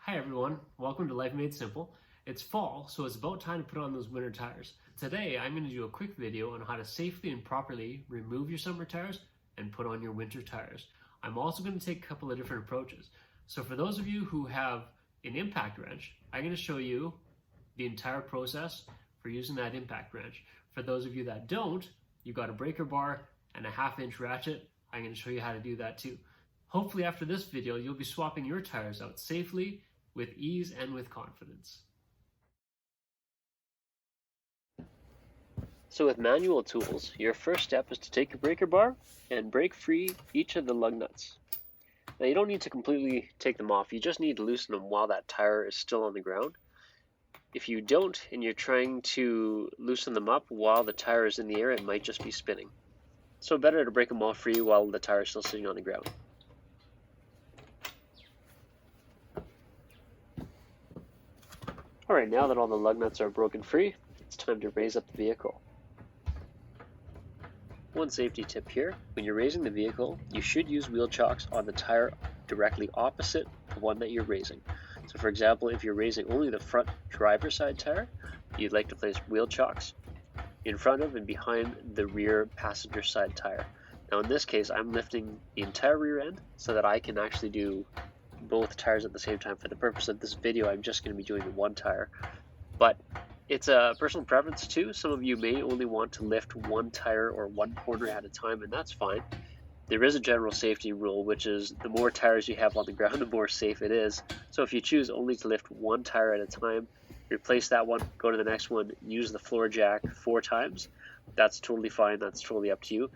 Hi everyone, welcome to Life Made Simple. It's fall, so it's about time to put on those winter tires. Today I'm going to do a quick video on how to safely and properly remove your summer tires and put on your winter tires. I'm also going to take a couple of different approaches. So for those of you who have an impact wrench, I'm going to show you the entire process for using that impact wrench. For those of you that don't, you've got a breaker bar and a 1/2-inch ratchet. I'm going to show you how to do that too. Hopefully after this video, you'll be swapping your tires out safely, with ease and with confidence. So with manual tools, your first step is to take your breaker bar and break free each of the lug nuts. Now you don't need to completely take them off, you just need to loosen them while that tire is still on the ground. If you don't and you're trying to loosen them up while the tire is in the air, it might just be spinning. So better to break them all free while the tire is still sitting on the ground. Alright, now that all the lug nuts are broken free, it's time to raise up the vehicle. One safety tip here, when you're raising the vehicle, you should use wheel chocks on the tire directly opposite the one that you're raising. So for example, if you're raising only the front driver's side tire, you'd like to place wheel chocks in front of and behind the rear passenger side tire. Now in this case, I'm lifting the entire rear end so that I can actually do both tires at the same time. For the purpose of this video, I'm just going to be doing the one tire, but it's a personal preference too. Some of you may only want to lift one tire or one corner at a time, and that's fine. There is a general safety rule, which is the more tires you have on the ground, the more safe it is. So if you choose only to lift one tire at a time, replace that one, go to the next one, use the floor jack 4 times, that's totally fine, that's totally up to you.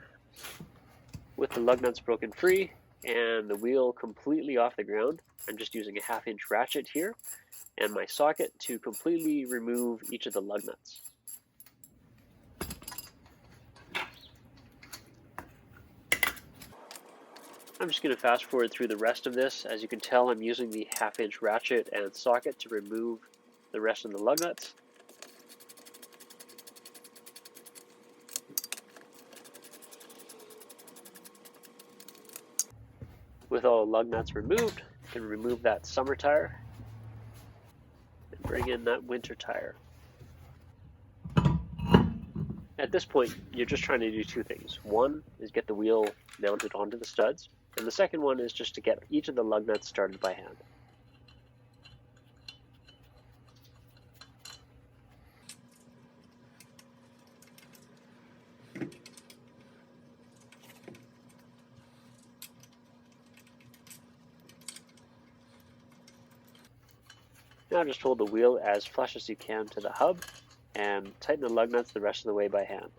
With the lug nuts broken free and the wheel completely off the ground, I'm just using a 1/2-inch ratchet here and my socket to completely remove each of the lug nuts. I'm just going to fast forward through the rest of this. As you can tell, I'm using the 1/2-inch ratchet and socket to remove the rest of the lug nuts. With all the lug nuts removed, I can remove that summer tire and bring in that winter tire. At this point, you're just trying to do 2 things. One is get the wheel mounted onto the studs, and the second one is just to get each of the lug nuts started by hand. Now just hold the wheel as flush as you can to the hub and tighten the lug nuts the rest of the way by hand.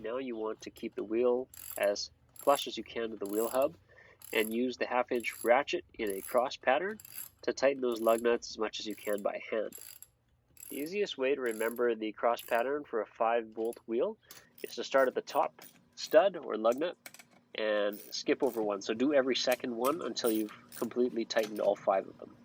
Now you want to keep the wheel as flush as you can to the wheel hub and use the 1/2-inch ratchet in a cross pattern to tighten those lug nuts as much as you can by hand. The easiest way to remember the cross pattern for a 5-bolt wheel is to start at the top stud or lug nut and skip over one. So do every second one until you've completely tightened all 5 of them.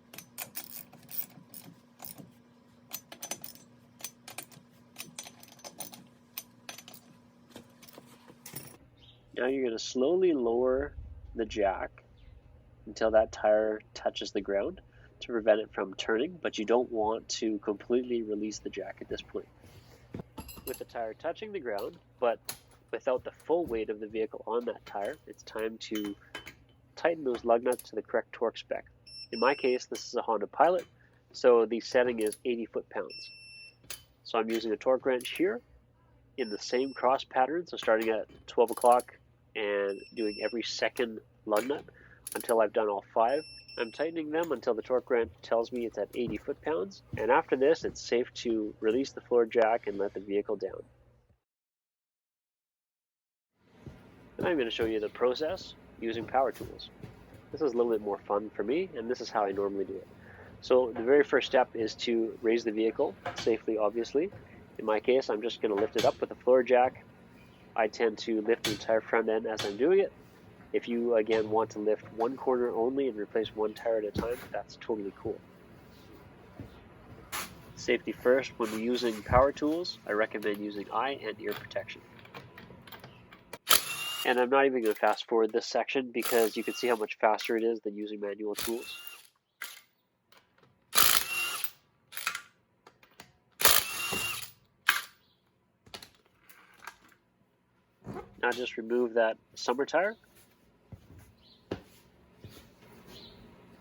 Now you're going to slowly lower the jack until that tire touches the ground to prevent it from turning, but you don't want to completely release the jack at this point. With the tire touching the ground, but without the full weight of the vehicle on that tire, it's time to tighten those lug nuts to the correct torque spec. In my case, this is a Honda Pilot, so the setting is 80 foot-pounds. So I'm using a torque wrench here in the same cross pattern, so starting at 12 o'clock and doing every second lug nut until I've done all 5. I'm tightening them until the torque wrench tells me it's at 80 foot-pounds, and after this it's safe to release the floor jack and let the vehicle down. And I'm going to show you the process using power tools. This is a little bit more fun for me, and this is how I normally do it. So the very first step is to raise the vehicle safely, obviously. In my case, I'm just going to lift it up with a floor jack. I tend to lift the entire front end as I'm doing it. If you, again, want to lift one corner only and replace one tire at a time, that's totally cool. Safety first, when using power tools, I recommend using eye and ear protection. And I'm not even going to fast forward this section because you can see how much faster it is than using manual tools. Now just remove that summer tire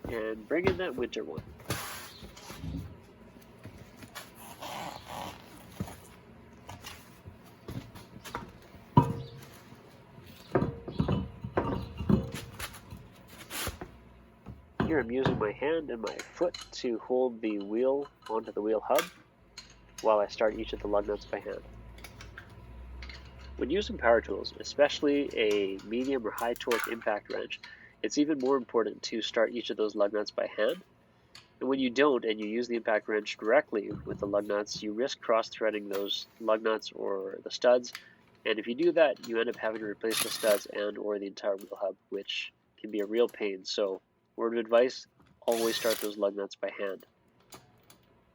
and bring in that winter one. Here I'm using my hand and my foot to hold the wheel onto the wheel hub while I start each of the lug nuts by hand. When using power tools, especially a medium or high torque impact wrench, it's even more important to start each of those lug nuts by hand. And when you don't and you use the impact wrench directly with the lug nuts, you risk cross-threading those lug nuts or the studs. And if you do that, you end up having to replace the studs and or the entire wheel hub, which can be a real pain. So, word of advice, always start those lug nuts by hand.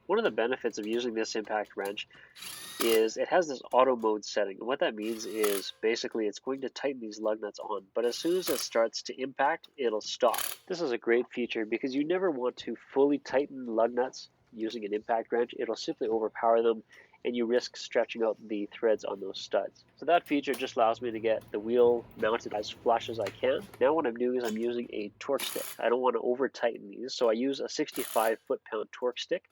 One of the benefits of using this impact wrench is it has this auto mode setting. And what that means is basically it's going to tighten these lug nuts on, but as soon as it starts to impact, it'll stop. This is a great feature because you never want to fully tighten lug nuts using an impact wrench. It'll simply overpower them and you risk stretching out the threads on those studs. So that feature just allows me to get the wheel mounted as flush as I can. Now what I'm doing is I'm using a torque stick. I don't want to over tighten these, so I use a 65 foot-pound torque stick.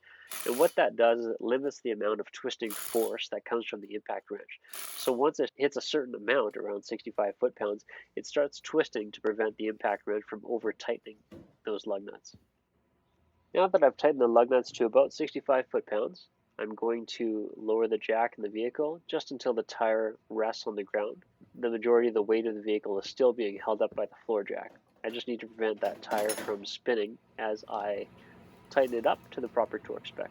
And what that does is it limits the amount of twisting force that comes from the impact wrench. So once it hits a certain amount, around 65 foot-pounds, it starts twisting to prevent the impact wrench from over-tightening those lug nuts. Now that I've tightened the lug nuts to about 65 foot-pounds, I'm going to lower the jack in the vehicle just until the tire rests on the ground. The majority of the weight of the vehicle is still being held up by the floor jack. I just need to prevent that tire from spinning as I tighten it up to the proper torque spec.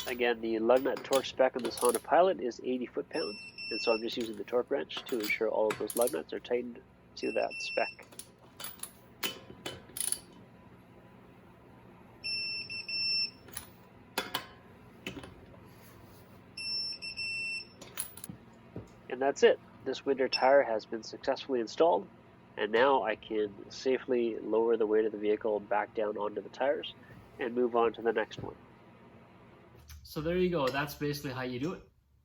Again, the lug nut torque spec on this Honda Pilot is 80 foot-pounds, and so I'm just using the torque wrench to ensure all of those lug nuts are tightened to that spec. And that's it. This winter tire has been successfully installed, and now I can safely lower the weight of the vehicle back down onto the tires and move on to the next one. So there you go. That's basically how you do it.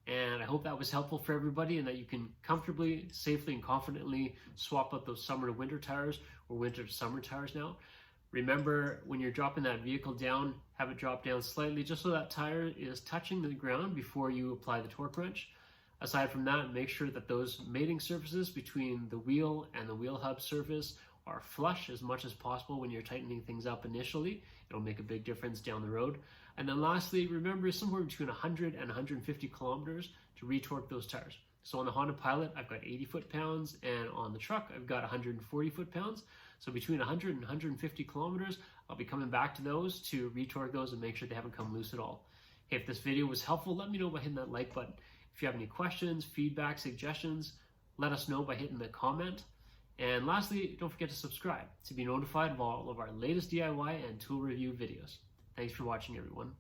And I hope that was helpful for everybody and that you can comfortably, safely, and confidently swap out those summer to winter tires or winter to summer tires now. Remember, when you're dropping that vehicle down, have it drop down slightly just so that tire is touching the ground before you apply the torque wrench. Aside from that, make sure that those mating surfaces between the wheel and the wheel hub surface are flush as much as possible when you're tightening things up initially. It'll make a big difference down the road. And then lastly, remember somewhere between 100 and 150 kilometers to retorque those tires. So on the Honda Pilot, I've got 80 foot-pounds, and on the truck, I've got 140 foot-pounds. So between 100 and 150 kilometers, I'll be coming back to those to retorque those and make sure they haven't come loose at all. Hey, if this video was helpful, let me know by hitting that like button. If you have any questions, feedback, suggestions, let us know by hitting the comment. And lastly, don't forget to subscribe to be notified of all of our latest DIY and tool review videos. Thanks for watching, everyone.